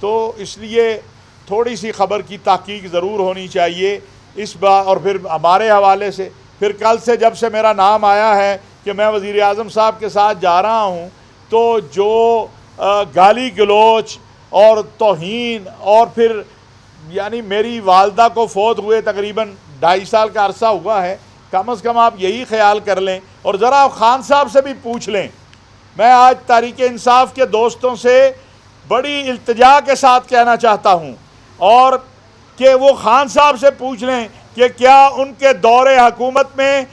تو اس لیے تھوڑی سی خبر کی تحقیق ضرور ہونی چاہیے اس بار. اور پھر ہمارے حوالے سے پھر کل سے جب سے میرا نام آیا ہے کہ میں وزیر اعظم صاحب کے ساتھ جا رہا ہوں، تو جو گالی گلوچ اور توہین، اور پھر یعنی میری والدہ کو فوت ہوئے تقریباً 2.5 سال کا عرصہ ہوا ہے، کم از کم آپ یہی خیال کر لیں. اور ذرا خان صاحب سے بھی پوچھ لیں. میں آج تحریک انصاف کے دوستوں سے بڑی التجا کے ساتھ کہنا چاہتا ہوں، اور کہ وہ خان صاحب سے پوچھ لیں کہ کیا ان کے دور حکومت میں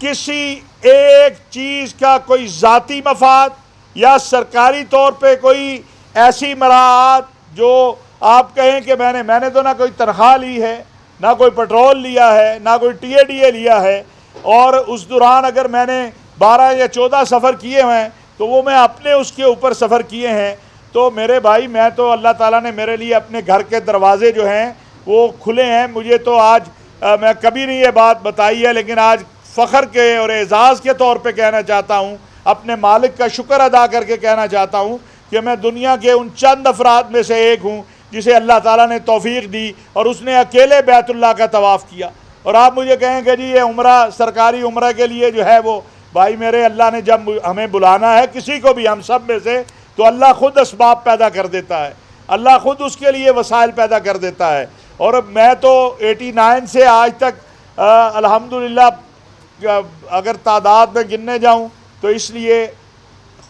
کسی ایک چیز کا کوئی ذاتی مفاد یا سرکاری طور پہ کوئی ایسی مراعات جو آپ کہیں کہ میں نے تو نہ کوئی تنخواہ لی ہے، نہ کوئی پیٹرول لیا ہے، نہ کوئی ٹی اے ڈی اے لیا ہے، اور اس دوران اگر میں نے 12 یا 14 سفر کیے ہیں تو وہ میں اپنے اس کے اوپر سفر کیے ہیں. تو میرے بھائی، میں تو اللہ تعالیٰ نے میرے لیے اپنے گھر کے دروازے جو ہیں وہ کھلے ہیں. مجھے تو آج میں کبھی نہیں یہ بات بتائی ہے، لیکن آج فخر کے اور اعزاز کے طور پہ کہنا چاہتا ہوں، اپنے مالک کا شکر ادا کر کے کہنا چاہتا ہوں کہ میں دنیا کے ان چند افراد میں سے ایک ہوں جسے اللہ تعالیٰ نے توفیق دی اور اس نے اکیلے بیت اللہ کا طواف کیا. اور آپ مجھے کہیں کہ جی یہ عمرہ، سرکاری عمرہ کے لیے جو ہے وہ، بھائی میرے، اللہ نے جب ہمیں بلانا ہے کسی کو بھی، ہم سب میں سے، تو اللہ خود اسباب پیدا کر دیتا ہے، اللہ خود اس کے لیے وسائل پیدا کر دیتا ہے. اور میں تو 89 سے آج تک الحمدللہ اگر تعداد میں گننے جاؤں تو، اس لیے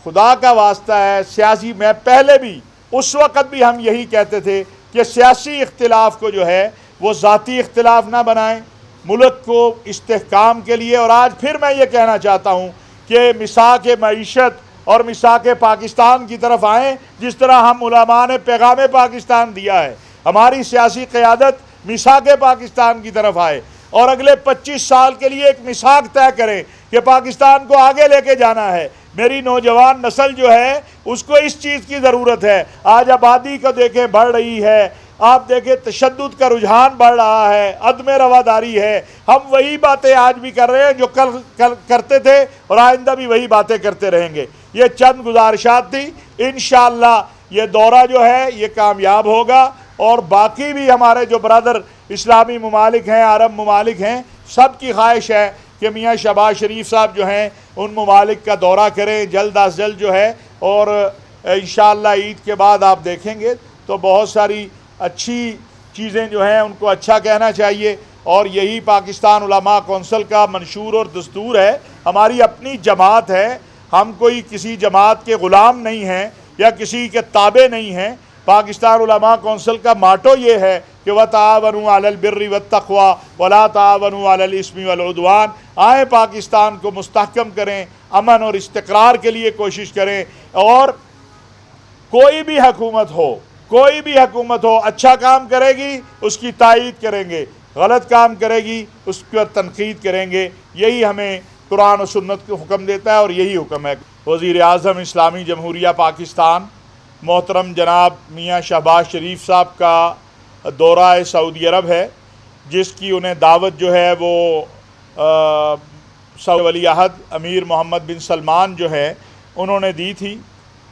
خدا کا واسطہ ہے، سیاسی، میں پہلے بھی اس وقت بھی ہم یہی کہتے تھے کہ سیاسی اختلاف کو جو ہے وہ ذاتی اختلاف نہ بنائیں، ملک کو استحکام کے لیے. اور آج پھر میں یہ کہنا چاہتا ہوں کہ مساق معیشت اور مساق پاکستان کی طرف آئیں، جس طرح ہم علماء نے پیغام پاکستان دیا ہے. ہماری سیاسی قیادت مساق پاکستان کی طرف آئے اور اگلے 25 سال کے لیے ایک مساق طے کریں کہ پاکستان کو آگے لے کے جانا ہے. میری نوجوان نسل جو ہے اس کو اس چیز کی ضرورت ہے. آج آبادی کو دیکھیں بڑھ رہی ہے، آپ دیکھیں تشدد کا رجحان بڑھ رہا ہے، عدم رواداری ہے. ہم وہی باتیں آج بھی کر رہے ہیں جو کل کرتے تھے، اور آئندہ بھی وہی باتیں کرتے رہیں گے. یہ چند گزارشات تھی. انشاءاللہ یہ دورہ جو ہے یہ کامیاب ہوگا، اور باقی بھی ہمارے جو برادر اسلامی ممالک ہیں، عرب ممالک ہیں، سب کی خواہش ہے کہ میاں شہباز شریف صاحب جو ہیں ان ممالک کا دورہ کریں جلد از جلد جو ہے. اور انشاءاللہ عید کے بعد آپ دیکھیں گے تو بہت ساری اچھی چیزیں جو ہیں ان کو اچھا کہنا چاہیے. اور یہی پاکستان علماء کونسل کا منشور اور دستور ہے. ہماری اپنی جماعت ہے، ہم کوئی کسی جماعت کے غلام نہیں ہیں یا کسی کے تابع نہیں ہیں. پاکستان علماء کونسل کا ماٹو یہ ہے کہ وَتَعَاوَنُوا عَلَى الْبِرِّ وَالتَّقْوَىٰ وَلَا تَعَاوَنُوا عَلَى الْإِثْمِ وَالْعُدْوَانِ. آئیں پاکستان کو مستحکم کریں، امن اور استقرار کے لیے کوشش کریں. اور کوئی بھی حکومت ہو اچھا کام کرے گی اس کی تائید کریں گے، غلط کام کرے گی اس پر تنقید کریں گے. یہی ہمیں قرآن و سنت کو حکم دیتا ہے، اور یہی حکم ہے. وزیر اعظم اسلامی جمہوریہ پاکستان محترم جناب میاں شہباز شریف صاحب کا دورہ سعودی عرب ہے، جس کی انہیں دعوت جو ہے وہ سعودی ولی عہد امیر محمد بن سلمان جو ہے انہوں نے دی تھی.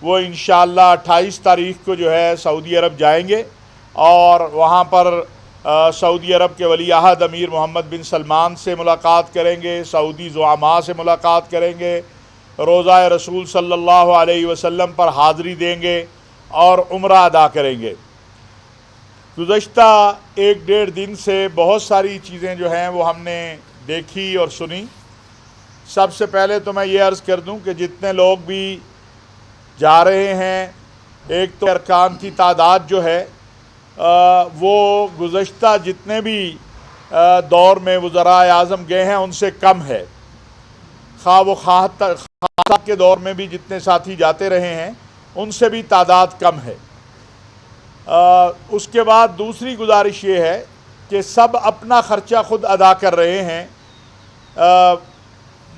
وہ انشاءاللہ 28 تاریخ کو جو ہے سعودی عرب جائیں گے، اور وہاں پر سعودی عرب کے ولی عہد امیر محمد بن سلمان سے ملاقات کریں گے، سعودی زعماء سے ملاقات کریں گے، روضہ رسول صلی اللہ علیہ وسلم پر حاضری دیں گے، اور عمرہ ادا کریں گے. گزشتہ 1-1.5 دن سے بہت ساری چیزیں جو ہیں وہ ہم نے دیکھی اور سنی. سب سے پہلے تو میں یہ عرض کر دوں کہ جتنے لوگ بھی جا رہے ہیں، ایک تو ارکان کی تعداد جو ہے وہ گزشتہ جتنے بھی دور میں وزراء اعظم گئے ہیں ان سے کم ہے. خواہ وہ خاص کے دور میں بھی جتنے ساتھی جاتے رہے ہیں ان سے بھی تعداد کم ہے. اس کے بعد دوسری گزارش یہ ہے کہ سب اپنا خرچہ خود ادا کر رہے ہیں،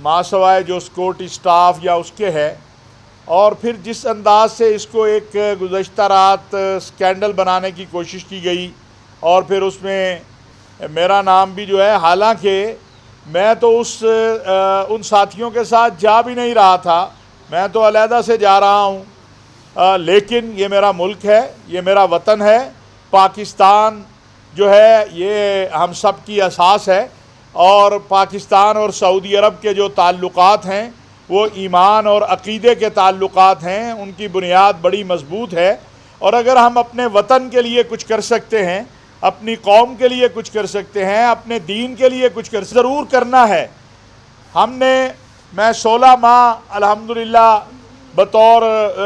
ماسوائے جو سکیورٹی سٹاف یا اس کے ہے. اور پھر جس انداز سے اس کو ایک گزشتہ رات سکینڈل بنانے کی کوشش کی گئی، اور پھر اس میں میرا نام بھی جو ہے، حالانکہ میں تو ان ساتھیوں کے ساتھ جا بھی نہیں رہا تھا، میں تو علیحدہ سے جا رہا ہوں. لیکن یہ میرا ملک ہے، یہ میرا وطن ہے۔ پاکستان جو ہے یہ ہم سب کی اساس ہے، اور پاکستان اور سعودی عرب کے جو تعلقات ہیں وہ ایمان اور عقیدے کے تعلقات ہیں، ان کی بنیاد بڑی مضبوط ہے۔ اور اگر ہم اپنے وطن کے لیے کچھ کر سکتے ہیں، اپنی قوم کے لیے کچھ کر سکتے ہیں، اپنے دین کے لیے کچھ ضرور کرنا ہے۔ میں 16 ماہ الحمدللہ بطور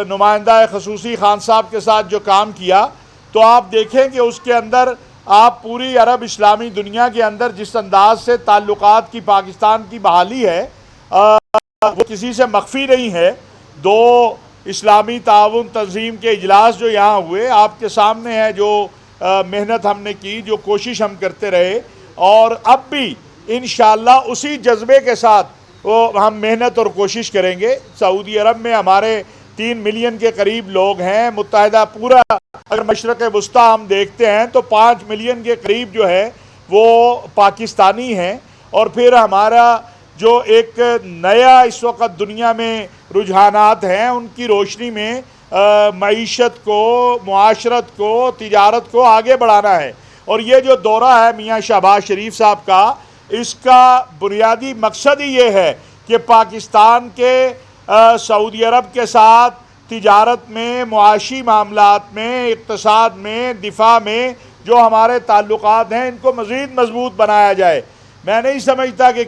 نمائندہ خصوصی خان صاحب کے ساتھ جو کام کیا، تو آپ دیکھیں کہ اس کے اندر آپ پوری عرب اسلامی دنیا کے اندر جس انداز سے تعلقات کی پاکستان کی بحالی ہے وہ کسی سے مخفی نہیں ہے۔ 2 اسلامی تعاون تنظیم کے اجلاس جو یہاں ہوئے، آپ کے سامنے ہے جو محنت ہم نے کی، جو کوشش ہم کرتے رہے، اور اب بھی انشاءاللہ اسی جذبے کے ساتھ ہم محنت اور کوشش کریں گے۔ سعودی عرب میں ہمارے 3 ملین کے قریب لوگ ہیں، متحدہ پورا اگر مشرق وسطیٰ ہم دیکھتے ہیں تو 5 ملین کے قریب جو ہے وہ پاکستانی ہیں۔ اور پھر ہمارا جو ایک نیا اس وقت دنیا میں رجحانات ہیں، ان کی روشنی میں معیشت کو، معاشرت کو، تجارت کو آگے بڑھانا ہے۔ اور یہ جو دورہ ہے میاں شہباز شریف صاحب کا، اس کا بنیادی مقصد ہی یہ ہے کہ پاکستان کے سعودی عرب کے ساتھ تجارت میں، معاشی معاملات میں، اقتصاد میں، دفاع میں جو ہمارے تعلقات ہیں ان کو مزید مضبوط بنایا جائے۔ میں نہیں سمجھتا کہ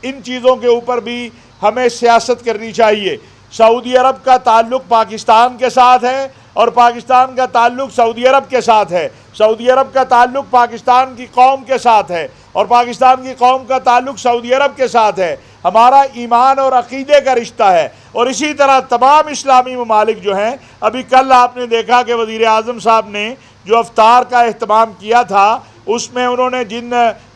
ان چیزوں کے اوپر بھی ہمیں سیاست کرنی چاہیے۔ سعودی عرب کا تعلق پاکستان کے ساتھ ہے، اور پاکستان کا تعلق سعودی عرب کے ساتھ ہے۔ سعودی عرب کا تعلق پاکستان کی قوم کے ساتھ ہے، اور پاکستان کی قوم کا تعلق سعودی عرب کے ساتھ ہے۔ ہمارا ایمان اور عقیدے کا رشتہ ہے۔ اور اسی طرح تمام اسلامی ممالک جو ہیں، ابھی کل آپ نے دیکھا کہ وزیر اعظم صاحب نے جو افطار کا اہتمام کیا تھا، اس میں انہوں نے جن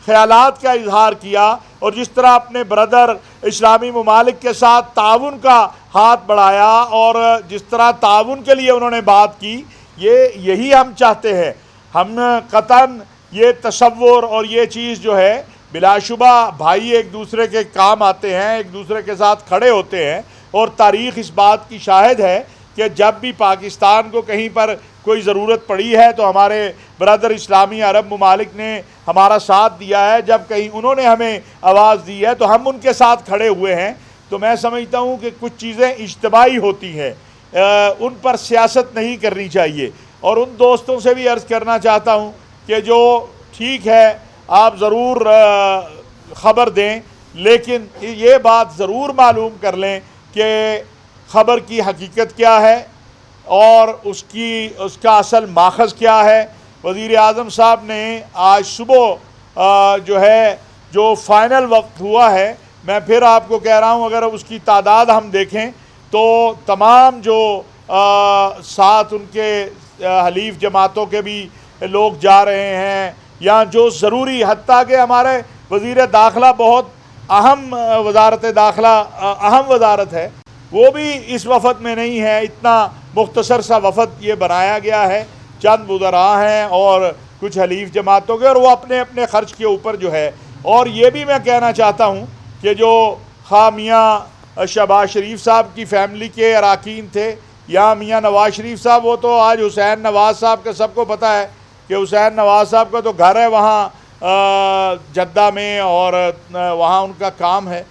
خیالات کا اظہار کیا اور جس طرح اپنے برادر اسلامی ممالک کے ساتھ تعاون کا ہاتھ بڑھایا اور جس طرح تعاون کے لیے انہوں نے بات کی، یہی ہم چاہتے ہیں۔ ہم قطعاً یہ تصور اور یہ چیز جو ہے، بلا شبہ بھائی ایک دوسرے کے کام آتے ہیں، ایک دوسرے کے ساتھ کھڑے ہوتے ہیں، اور تاریخ اس بات کی شاہد ہے کہ جب بھی پاکستان کو کہیں پر کوئی ضرورت پڑی ہے تو ہمارے برادر اسلامی عرب ممالک نے ہمارا ساتھ دیا ہے۔ جب کہیں انہوں نے ہمیں آواز دی ہے تو ہم ان کے ساتھ کھڑے ہوئے ہیں۔ تو میں سمجھتا ہوں کہ کچھ چیزیں اجتماعی ہوتی ہیں، ان پر سیاست نہیں کرنی چاہیے۔ اور ان دوستوں سے بھی عرض کرنا چاہتا ہوں کہ جو ٹھیک ہے آپ ضرور خبر دیں، لیکن یہ بات ضرور معلوم کر لیں کہ خبر کی حقیقت کیا ہے اور اس کا اصل ماخذ کیا ہے۔ وزیر اعظم صاحب نے آج صبح جو فائنل وقت ہوا ہے، میں پھر آپ کو کہہ رہا ہوں، اگر اس کی تعداد ہم دیکھیں تو تمام جو ساتھ ان کے حلیف جماعتوں کے بھی لوگ جا رہے ہیں، یا جو ضروری، حتیٰ کہ ہمارے وزیر داخلہ بہت اہم وزارت داخلہ اہم وزارت ہے، وہ بھی اس وفد میں نہیں ہے۔ اتنا مختصر سا وفد یہ بنایا گیا ہے، چند وزراء ہیں اور کچھ حلیف جماعتوں کے، اور وہ اپنے اپنے خرچ کے اوپر جو ہے۔ اور یہ بھی میں کہنا چاہتا ہوں کہ جو خواہ میاں شہباز شریف صاحب کی فیملی کے اراکین تھے یا میاں نواز شریف صاحب، وہ تو آج حسین نواز صاحب کا سب کو پتہ ہے کہ حسین نواز صاحب کا تو گھر ہے وہاں جدہ میں، اور وہاں ان کا کام ہے۔